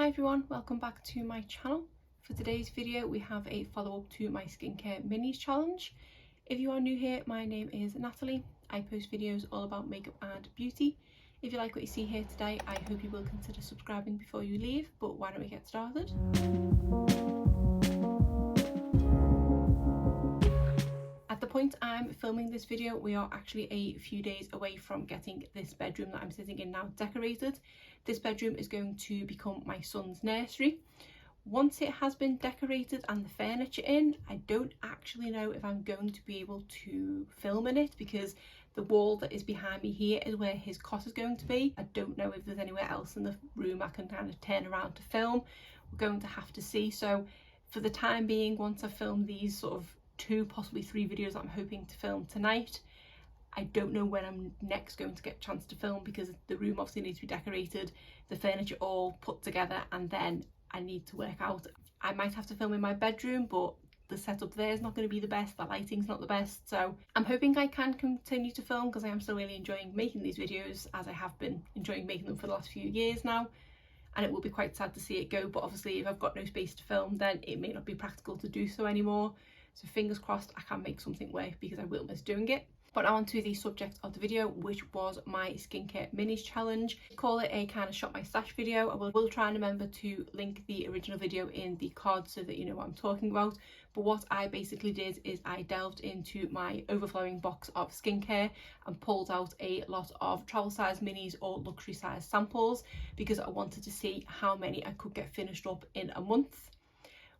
Hi everyone, welcome back to my channel. For today's video we have a follow-up to my skincare minis challenge. If you are new here, my name is Natalie. I post videos all about makeup and beauty. If you like what you see here today, I hope you will consider subscribing before you leave, but why don't we get started? At the point I'm filming this video, we are actually a few days away from getting this bedroom that I'm sitting in now decorated. This bedroom is going to become my son's nursery. Once it has been decorated and the furniture in, I don't actually know if I'm going to be able to film in it because the wall that is behind me here is where his cot is going to be. I don't know if there's anywhere else in the room I can kind of turn around to film. We're going to have to see. So for the time being, once I've filmed these sort of 2, possibly 3 videos that I'm hoping to film tonight, I don't know when I'm next going to get a chance to film because the room obviously needs to be decorated, the furniture all put together, and then I need to work out. I might have to film in my bedroom, but the setup there is not going to be the best, the lighting's not the best, so I'm hoping I can continue to film because I am still really enjoying making these videos, as I have been enjoying making them for the last few years now, and it will be quite sad to see it go. But obviously if I've got no space to film, then it may not be practical to do so anymore, so fingers crossed I can make something work because I will miss doing it. But now on to the subject of the video, which was my skincare minis challenge. I call it a kind of shop my stash video. I will try and remember to link the original video in the card so that you know what I'm talking about. But what I basically did is I delved into my overflowing box of skincare and pulled out a lot of travel size minis or luxury size samples because I wanted to see how many I could get finished up in a month.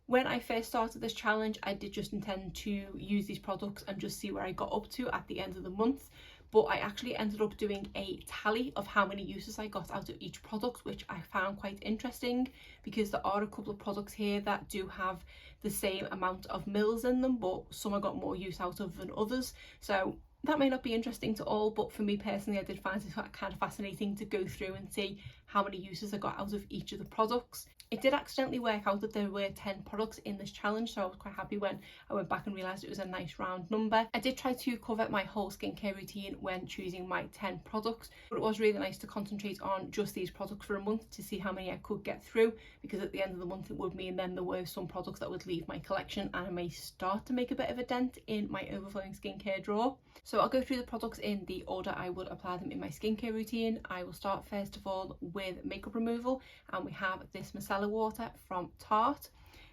When I first started this challenge, I did just intend to use these products and just see where I got up to at the end of the month, but I actually ended up doing a tally of how many uses I got out of each product, which I found quite interesting because there are a couple of products here that do have the same amount of mils in them, but some I got more use out of than others. So that may not be interesting to all, but for me personally, I did find it kind of fascinating to go through and see how many uses I got out of each of the products. It did accidentally work out that there were 10 products in this challenge, so I was quite happy when I went back and realised it was a nice round number. I did try to cover my whole skincare routine when choosing my 10 products, but it was really nice to concentrate on just these products for a month to see how many I could get through, because at the end of the month it would mean then there were some products that would leave my collection and I may start to make a bit of a dent in my overflowing skincare drawer. So I'll go through the products in the order I would apply them in my skincare routine. I will start first of all with makeup removal, and we have this Masala water from Tarte.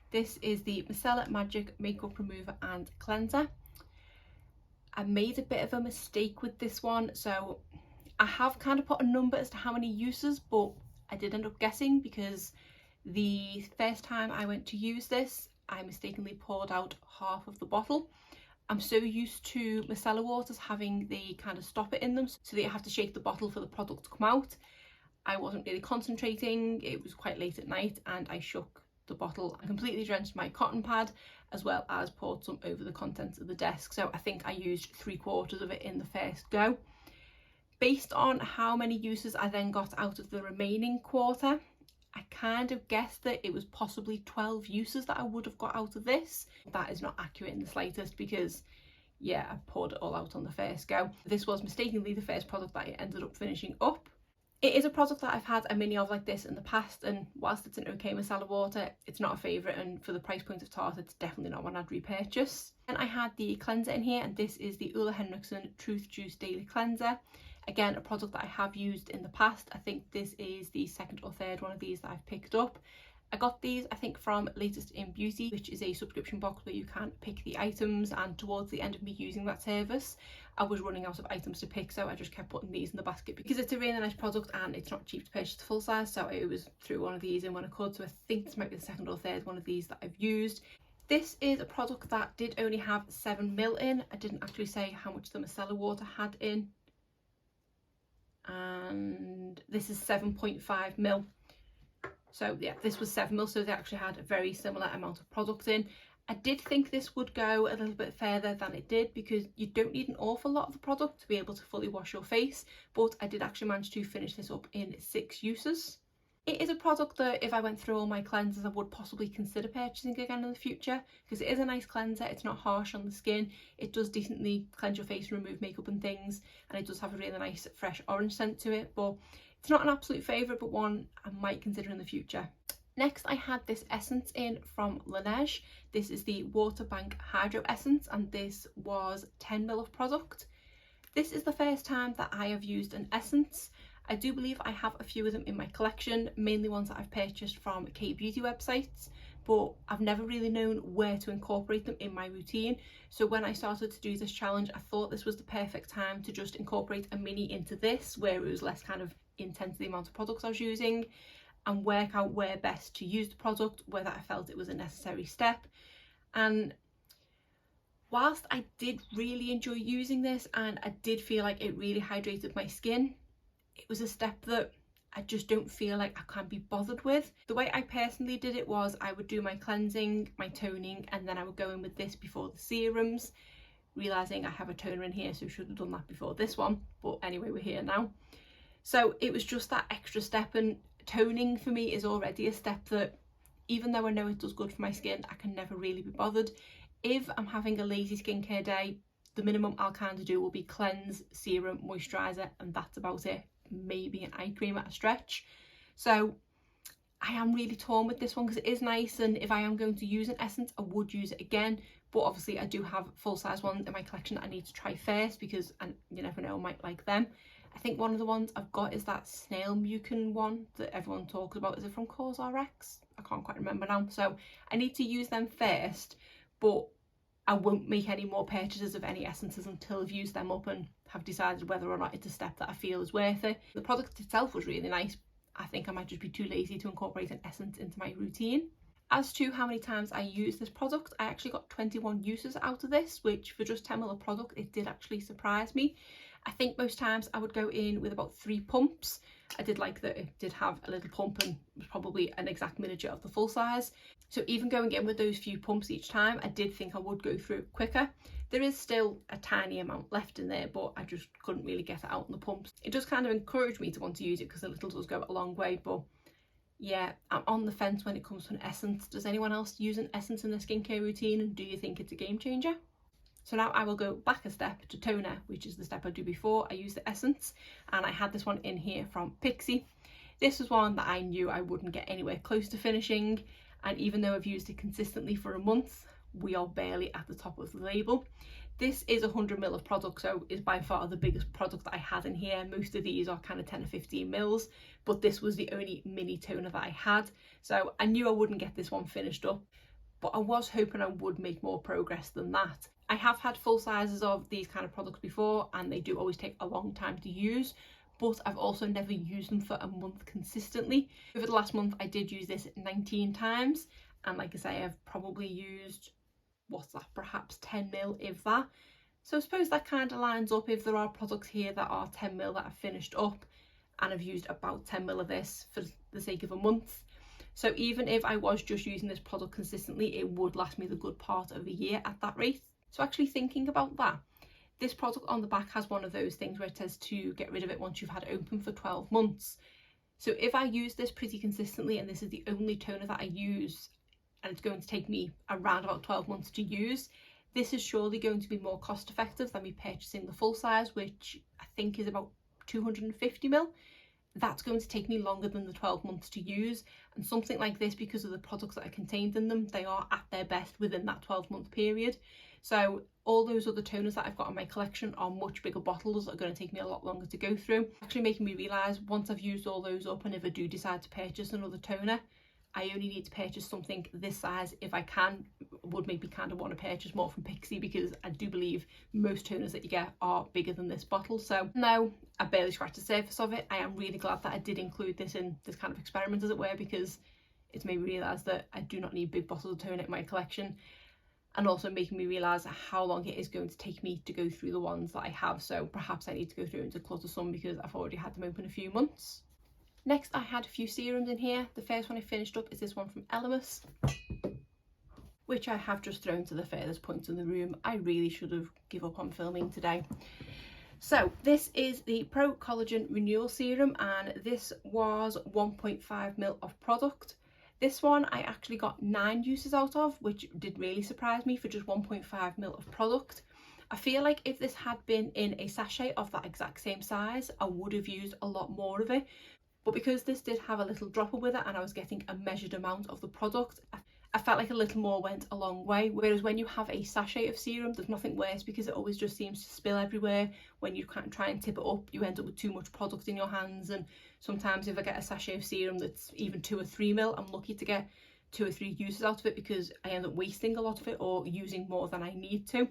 This is the Masala Magic Makeup Remover and Cleanser. I made a bit of a mistake with this one, so I have kind of put a number as to how many uses, but I did end up guessing because the first time I went to use this, I mistakenly poured out half of the bottle. I'm so used to Masala waters having the kind of stopper in them so that you have to shake the bottle for the product to come out. I wasn't really concentrating, it was quite late at night, and I shook the bottle and completely drenched my cotton pad, as well as poured some over the contents of the desk. So I think I used 3/4 of it in the first go. Based on how many uses I then got out of the remaining quarter, I kind of guessed that it was possibly 12 uses that I would have got out of this. That is not accurate in the slightest because, yeah, I poured it all out on the first go. This was mistakenly the first product that I ended up finishing up. It is a product that I've had a mini of like this in the past, and whilst it's an okay Masala water, it's not a favourite, and for the price point of Tarte, it's definitely not one I'd repurchase. And I had the cleanser in here, and this is the Henriksen Truth Juice Daily Cleanser. Again, a product that I have used in the past. I think this is the second or third one of these that I've picked up. I got these, I think, from Latest in Beauty, which is a subscription box where you can pick the items, and towards the end of me using that service, I was running out of items to pick, so I just kept putting these in the basket because it's a really nice product and it's not cheap to purchase the full size, so I always threw one of these in when I could. So I think this might be the second or third one of these that I've used. This is a product that did only have 7 ml in. I didn't actually say how much the Masala water had in, and this is 7.5 ml. So yeah, this was 7 ml, so they actually had a very similar amount of product in. I did think this would go a little bit further than it did because you don't need an awful lot of the product to be able to fully wash your face, but I did actually manage to finish this up in 6 uses. It is a product that if I went through all my cleansers, I would possibly consider purchasing again in the future because it is a nice cleanser. It's not harsh on the skin, it does decently cleanse your face and remove makeup and things, and it does have a really nice fresh orange scent to it, but it's not an absolute favourite, but one I might consider in the future. Next, I had this essence in from Laneige. This is the Water Bank Hydro Essence, and this was 10 ml of product. This is the first time that I have used an essence. I do believe I have a few of them in my collection, mainly ones that I've purchased from K-beauty websites, but I've never really known where to incorporate them in my routine. So when I started to do this challenge, I thought this was the perfect time to just incorporate a mini into this, where it was less kind of intense the amount of products I was using, and work out where best to use the product, whether I felt it was a necessary step. And whilst I did really enjoy using this and I did feel like it really hydrated my skin, it was a step that I just don't feel like I can be bothered with. The way I personally did it was I would do my cleansing, my toning, and then I would go in with this before the serums, realising I have a toner in here, so I should have done that before this one. But anyway, we're here now. So it was just that extra step, and toning for me is already a step that, even though I know it does good for my skin, I can never really be bothered. If I'm having a lazy skincare day, the minimum I'll kind of do will be cleanse, serum, moisturiser, and that's about it. Maybe an eye cream at a stretch. So I am really torn with this one because it is nice, and if I am going to use an essence, I would use it again. But obviously I do have full-size ones in my collection that I need to try first, because you never know, I might like them. I think one of the ones I've got is that snail mucin one that everyone talks about. Is it from COSRX? I can't quite remember now. So I need to use them first, but I won't make any more purchases of any essences until I've used them up and have decided whether or not it's a step that I feel is worth it. The product itself was really nice. I think I might just be too lazy to incorporate an essence into my routine. As to how many times I used this product, I actually got 21 uses out of this, which for just 10 ml of product, it did actually surprise me. I think most times I would go in with about 3 pumps. I did like that it did have a little pump and was probably an exact miniature of the full size. So even going in with those few pumps each time, I did think I would go through quicker. There is still a tiny amount left in there, but I just couldn't really get it out in the pumps. It does kind of encourage me to want to use it because a little does go a long way, but yeah, I'm on the fence when it comes to an essence. Does anyone else use an essence in their skincare routine, and do you think it's a game changer? So now I will go back a step to toner, which is the step I do before I use the essence, and I had this one in here from Pixi. This was one that I knew I wouldn't get anywhere close to finishing, and even though I've used it consistently for a month, we are barely at the top of the label. This is 100 ml of product, so is by far the biggest product that I had in here. Most of these are kind of 10 or 15 mils, but this was the only mini toner that I had, so I knew I wouldn't get this one finished up, but I was hoping I would make more progress than that. I have had full sizes of these kind of products before, and they do always take a long time to use, but I've also never used them for a month consistently. Over the last month I did use this 19 times, and like I say, I've probably used, what's that, perhaps 10 mil if that. So I suppose that kind of lines up. If there are products here that are 10 mil that I've finished up, and I've used about 10 mil of this for the sake of a month. So even if I was just using this product consistently, it would last me the good part of a year at that rate. So actually thinking about that, this product on the back has one of those things where it says to get rid of it once you've had it open for 12 months. So if I use this pretty consistently, and this is the only toner that I use, and it's going to take me around about 12 months to use, this is surely going to be more cost effective than me purchasing the full size, which I think is about 250 ml. That's going to take me longer than the 12 months to use, and something like this, because of the products that are contained in them, they are at their best within that 12-month period. So all those other toners that I've got in my collection are much bigger bottles that are going to take me a lot longer to go through. Actually making me realise, once I've used all those up, and if I do decide to purchase another toner, I only need to purchase something this size if I can. Would make me kind of want to purchase more from Pixi, because I do believe most toners that you get are bigger than this bottle. So no, I barely scratched the surface of it. I am really glad that I did include this in this kind of experiment, as it were, because it's made me realise that I do not need big bottles of toner in my collection, and also making me realise how long it is going to take me to go through the ones that I have. So perhaps I need to go through and declutter some, because I've already had them open a few months. Next, I had a few serums in here. The first one I finished up is this one from Elemis, which I have just thrown to the furthest point in the room. I really should have given up on filming today. So this is the Pro Collagen Renewal Serum, and this was 1.5 ml of product. This one I actually got 9 uses out of, which did really surprise me for just 1.5 ml of product. I feel like if this had been in a sachet of that exact same size, I would have used a lot more of it. But because this did have a little dropper with it and I was getting a measured amount of the product, I felt like a little more went a long way. Whereas when you have a sachet of serum, there's nothing worse because it always just seems to spill everywhere. When you can't try and tip it up, you end up with too much product in your hands. And sometimes if I get a sachet of serum that's even 2 or 3 mil, I'm lucky to get 2 or 3 uses out of it because I end up wasting a lot of it or using more than I need to.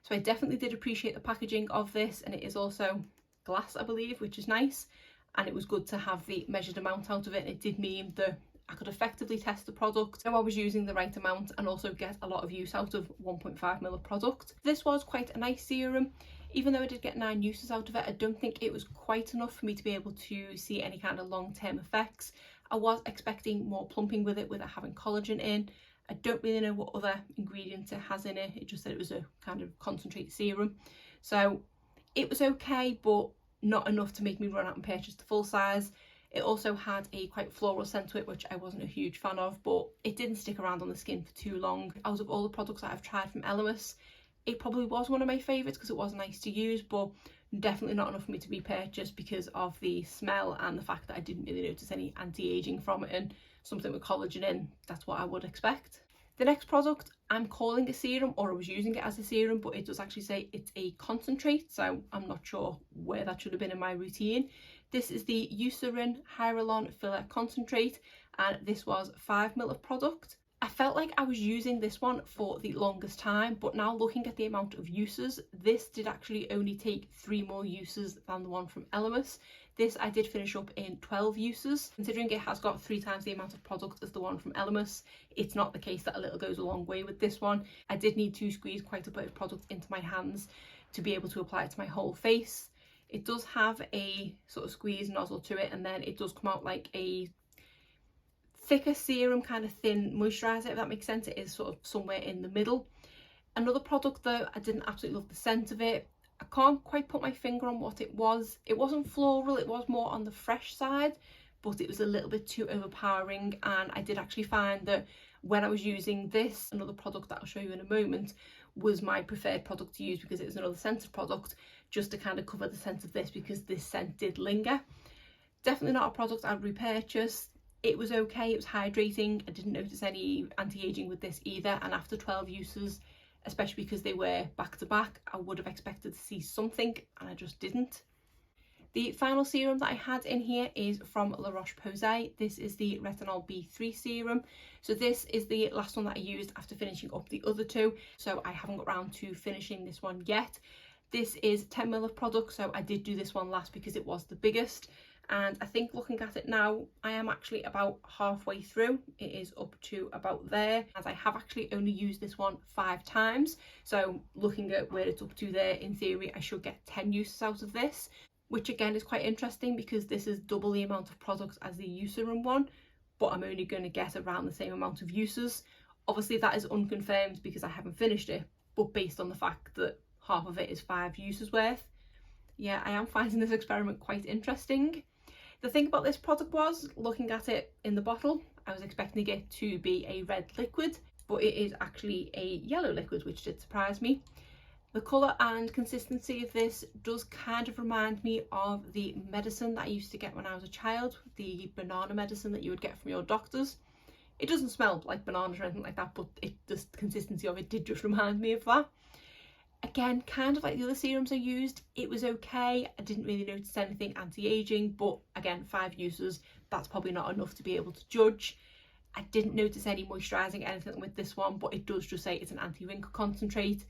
So I definitely did appreciate the packaging of this, and it is also glass, I believe, which is nice. And it was good to have the measured amount out of it. It did mean that I could effectively test the product, so I was using the right amount and also get a lot of use out of 1.5 ml of product. This was quite a nice serum. Even though I did get 9 uses out of it, I don't think it was quite enough for me to be able to see any kind of long-term effects. I was expecting more plumping with it having collagen in. I don't really know what other ingredients it has in it. It just said it was a kind of concentrate serum. So it was okay, but not enough to make me run out and purchase the full size. It also had a quite floral scent to it, which I wasn't a huge fan of, but it didn't stick around on the skin for too long. Out of all the products that I've tried from Elemis, it probably was one of my favourites because it was nice to use, but definitely not enough for me to be purchased because of the smell and the fact that I didn't really notice any anti-aging from it, and something with collagen in, that's what I would expect. The next product I'm calling a serum, or I was using it as a serum, but it does actually say it's a concentrate, so I'm not sure where that should have been in my routine. This is the Eucerin Hyrule Filler Concentrate, and this was 5 ml of product. I felt like I was using this one for the longest time, but now looking at the amount of uses, this did actually only take 3 more uses than the one from Elemis. This I did finish up in 12 uses. Considering it has got 3 times the amount of product as the one from Elemis, it's not the case that a little goes a long way with this one. I did need to squeeze quite a bit of product into my hands to be able to apply it to my whole face. It does have a sort of squeeze nozzle to it, and then it does come out like a thicker serum, kind of thin moisturiser, if that makes sense. It is sort of somewhere in the middle. Another product though, I didn't absolutely love the scent of it. I can't quite put my finger on what it was. It wasn't floral, it was more on the fresh side, but it was a little bit too overpowering. And I did actually find that when I was using this, another product that I'll show you in a moment, was my preferred product to use because it was another scented product, just to kind of cover the scent of this because this scent did linger. Definitely not a product I'd repurchase. It was okay, it was hydrating. I didn't notice any anti-aging with this either, and after 12 uses, especially because they were back to back, I would have expected to see something, and I just didn't. The final serum that I had in here is from La Roche-Posay. This is the Retinol B3 Serum. So this is the last one that I used after finishing up the other 2. So I haven't got around to finishing this one yet. This is 10 ml of product, so I did do this one last because it was the biggest. And I think looking at it now, I am actually about halfway through. It is up to about there, as I have actually only used this one 5 times. So looking at where it's up to there, in theory, I should get 10 uses out of this, which again is quite interesting because this is double the amount of product as the Eucerin one, but I'm only going to get around the same amount of uses. Obviously that is unconfirmed because I haven't finished it, but based on the fact that half of it is 5 uses worth, yeah, I am finding this experiment quite interesting. The thing about this product was, looking at it in the bottle, I was expecting it to be a red liquid, but it is actually a yellow liquid, which did surprise me. The colour and consistency of this does kind of remind me of the medicine that I used to get when I was a child, the banana medicine that you would get from your doctors. It doesn't smell like bananas or anything like that, but the consistency of it did just remind me of that. Again, kind of like the other serums I used, it was okay. I didn't really notice anything anti-aging, but again, 5 uses, that's probably not enough to be able to judge. I didn't notice any moisturising, anything with this one, but it does just say it's an anti-wrinkle concentrate.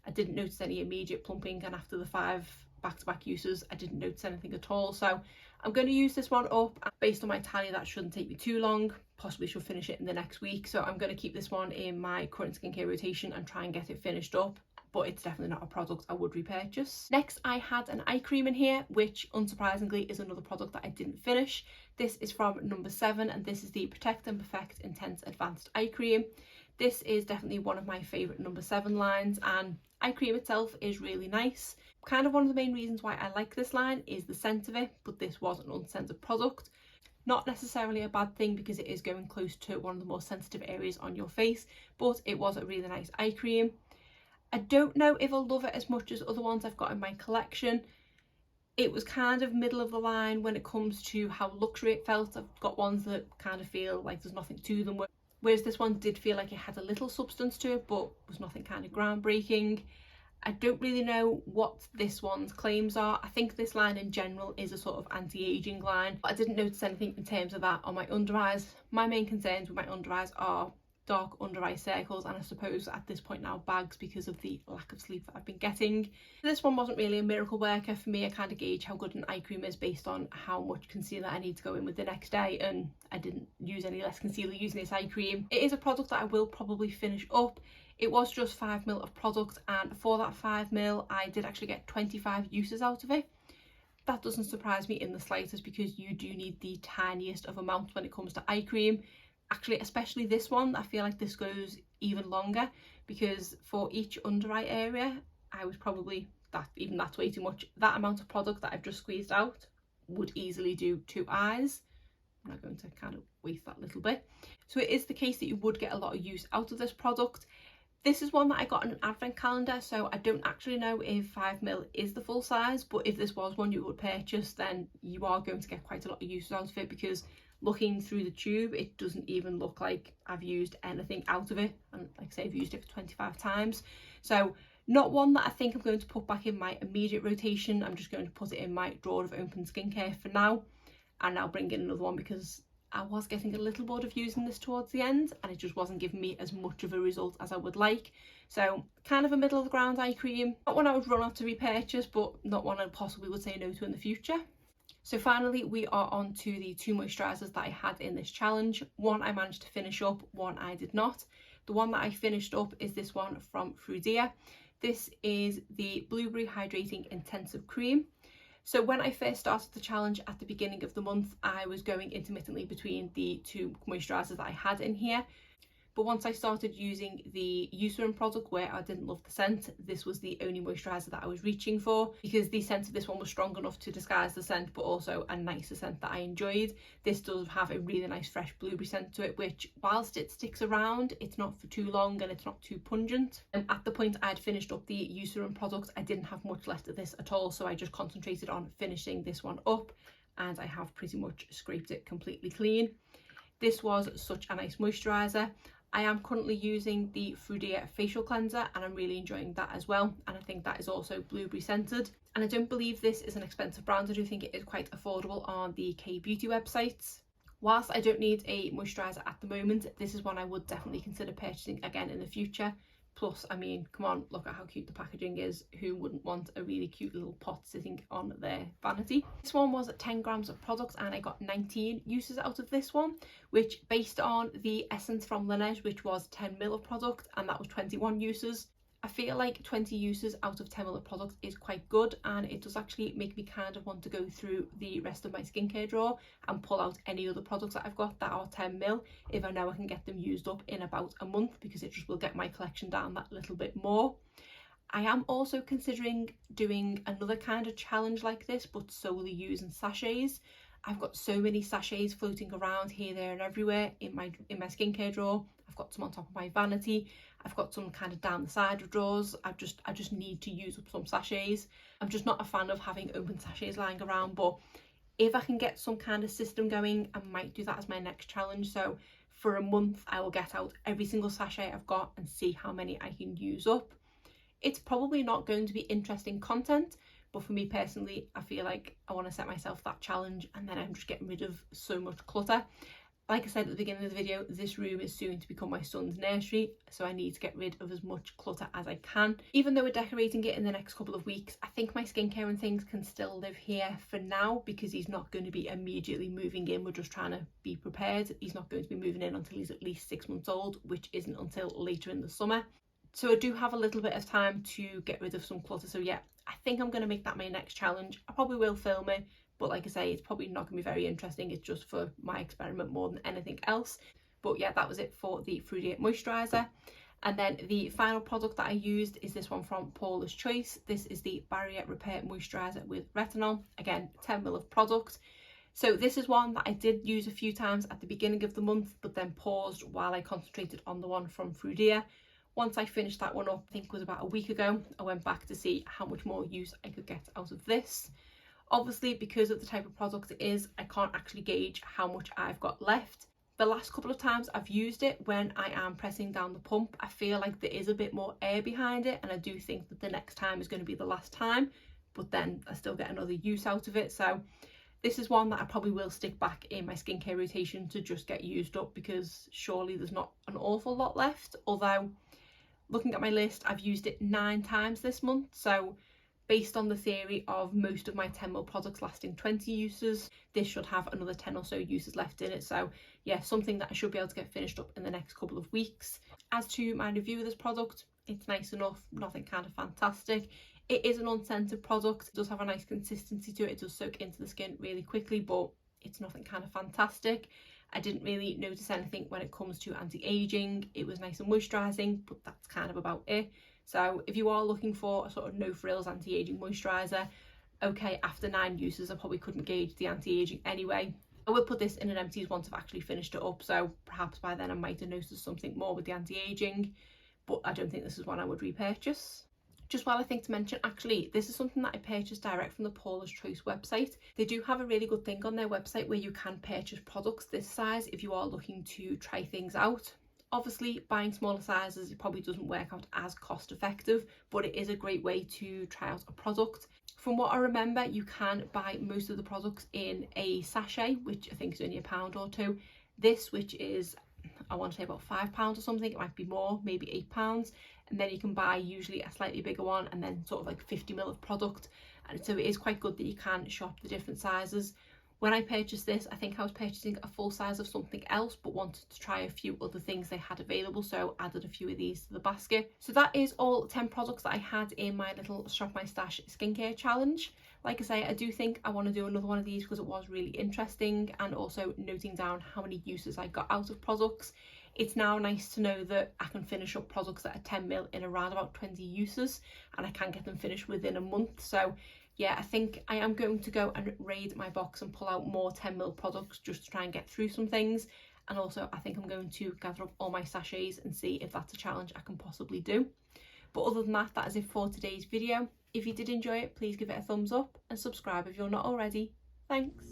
I didn't notice any immediate plumping, and after the 5 back-to-back uses, I didn't notice anything at all. So I'm going to use this one up. Based on my tally, that shouldn't take me too long. Possibly should finish it in the next week. So I'm going to keep this one in my current skincare rotation and try and get it finished up. But it's definitely not a product I would repurchase. Next, I had an eye cream in here, which unsurprisingly is another product that I didn't finish. This is from number 7, and this is the Protect and Perfect Intense Advanced Eye Cream. This is definitely one of my favourite number 7 lines, and eye cream itself is really nice. Kind of one of the main reasons why I like this line is the scent of it, but this was an unscented product. Not necessarily a bad thing because it is going close to one of the more sensitive areas on your face, but it was a really nice eye cream. I don't know if I'll love it as much as other ones I've got in my collection. It was kind of middle of the line when it comes to how luxury it felt. I've got ones that kind of feel like there's nothing to them, whereas this one did feel like it had a little substance to it, but was nothing kind of groundbreaking. I don't really know what this one's claims are. I think this line in general is a sort of anti-aging line, but I didn't notice anything in terms of that on my under eyes. My main concerns with my under eyes are dark under eye circles, and I suppose at this point now bags, because of the lack of sleep that I've been getting. This one wasn't really a miracle worker for me. I kind of gauge how good an eye cream is based on how much concealer I need to go in with the next day, and I didn't use any less concealer using this eye cream. It is a product that I will probably finish up. It was just 5ml of product, and for that 5ml I did actually get 25 uses out of it. That doesn't surprise me in the slightest, because you do need the tiniest of amounts when it comes to eye cream. Actually, especially this one, I feel like this goes even longer, because for each under eye area I was probably, that's way too much. That amount of product that I've just squeezed out would easily do 2 eyes. I'm not going to kind of waste that little bit. So it is the case that you would get a lot of use out of this product. This is one that I got in an advent calendar, so I don't actually know if 5ml is the full size, but if this was one you would purchase, then you are going to get quite a lot of use out of it, because looking through the tube it doesn't even look like I've used anything out of it, and like I say, I've used it for 25 times. So not one that I think I'm going to put back in my immediate rotation. I'm just going to put it in my drawer of open skincare for now, and I'll bring in another one, because I was getting a little bored of using this towards the end, and it just wasn't giving me as much of a result as I would like. So kind of a middle of the ground eye cream. Not one I would run out to repurchase, but not one I possibly would say no to in the future. So finally we are on to the 2 moisturisers that I had in this challenge. One I managed to finish up, one I did not. The one that I finished up is this one from Frudia. This is the Blueberry Hydrating Intensive Cream. So when I first started the challenge at the beginning of the month, I was going intermittently between the 2 moisturisers that I had in here. But once I started using the Eucerin product, where I didn't love the scent, this was the only moisturiser that I was reaching for, because the scent of this one was strong enough to disguise the scent, but also a nicer scent that I enjoyed. This does have a really nice fresh blueberry scent to it, which whilst it sticks around, it's not for too long and it's not too pungent. And at the point I'd finished up the Eucerin product, I didn't have much left of this at all, so I just concentrated on finishing this one up, and I have pretty much scraped it completely clean. This was such a nice moisturiser. I am currently using the Frudia facial cleanser, and I'm really enjoying that as well, and I think that is also blueberry scented. And I don't believe this is an expensive brand. I do think it is quite affordable on the K-beauty websites. Whilst I don't need a moisturiser at the moment, this is one I would definitely consider purchasing again in the future. Plus, I mean, come on, look at how cute the packaging is. Who wouldn't want a really cute little pot sitting on their vanity? This one was 10 grams of product, and I got 19 uses out of this one, which based on the essence from Laneige, which was 10ml of product, and that was 21 uses. I feel like 20 uses out of 10ml of product is quite good, and it does actually make me kind of want to go through the rest of my skincare drawer and pull out any other products that I've got that are 10ml if I know I can get them used up in about a month, because it just will get my collection down that little bit more. I am also considering doing another kind of challenge like this, but solely using sachets. I've got so many sachets floating around here, there and everywhere in my skincare drawer. I've got some on top of my vanity. I've got some kind of down the side of drawers. I just need to use up some sachets. I'm just not a fan of having open sachets lying around, but if I can get some kind of system going, I might do that as my next challenge. So for a month I will get out every single sachet I've got and see how many I can use up. It's probably not going to be interesting content, but for me personally, I feel like I want to set myself that challenge, and then I'm just getting rid of so much clutter. Like I said at the beginning of the video, this room is soon to become my son's nursery, so I need to get rid of as much clutter as I can. Even though we're decorating it in the next couple of weeks, I think my skincare and things can still live here for now, because he's not going to be immediately moving in. We're just trying to be prepared. He's not going to be moving in until he's at least 6 months old, which isn't until later in the summer. So I do have a little bit of time to get rid of some clutter. So yeah, I think I'm going to make that my next challenge. I probably will film it, but like I say, it's probably not going to be very interesting. It's just for my experiment more than anything else. But yeah, that was it for the Frudia moisturiser. And then the final product that I used is this one from Paula's Choice. This is the Barrier Repair Moisturiser with Retinol. Again, 10ml of product. So this is one that I did use a few times at the beginning of the month, but then paused while I concentrated on the one from Frudia. Once I finished that one up, I think it was about a week ago, I went back to see how much more use I could get out of this. Obviously, because of the type of product it is, I can't actually gauge how much I've got left. The last couple of times I've used it, when I am pressing down the pump, I feel like there is a bit more air behind it, and I do think that the next time is going to be the last time, but then I still get another use out of it. So this is one that I probably will stick back in my skincare rotation to just get used up, because surely there's not an awful lot left. Although, looking at my list, I've used it 9 times this month, so based on the theory of most of my 10ml products lasting 20 uses, this should have another 10 or so uses left in it. So yeah, something that I should be able to get finished up in the next couple of weeks. As to my review of this product, it's nice enough, nothing kind of fantastic. It is an unscented product. It does have a nice consistency to it. It does soak into the skin really quickly, but it's nothing kind of fantastic. I didn't really notice anything when it comes to anti-aging. It was nice and moisturising, but that's kind of about it. So if you are looking for a sort of no frills anti-aging moisturiser, okay, after 9 uses I probably couldn't gauge the anti-aging anyway. I will put this in an Empties once I've actually finished it up, so perhaps by then I might have noticed something more with the anti-aging, but I don't think this is one I would repurchase. Just while I think to mention, actually, this is something that I purchased direct from the Paula's Choice website. They do have a really good thing on their website where you can purchase products this size if you are looking to try things out. Obviously, buying smaller sizes, it probably doesn't work out as cost effective, but it is a great way to try out a product. From what I remember, you can buy most of the products in a sachet, which I think is only £1 or £2. This, which is, I want to say about £5 or something, it might be more, maybe £8. And then you can buy usually a slightly bigger one, and then sort of like 50ml of product. And so it is quite good that you can shop the different sizes. When I purchased this, I think I was purchasing a full size of something else, but wanted to try a few other things they had available, so added a few of these to the basket. So that is all 10 products that I had in my little Shop My Stash skincare challenge. Like I say, I do think I want to do another one of these because it was really interesting, and also noting down how many uses I got out of products. It's now nice to know that I can finish up products that are 10ml in around about 20 uses, and I can get them finished within a month. So yeah, I think I am going to go and raid my box and pull out more 10ml products just to try and get through some things. And also I think I'm going to gather up all my sachets and see if that's a challenge I can possibly do. But other than that, that is it for today's video. If you did enjoy it, please give it a thumbs up and subscribe if you're not already. Thanks.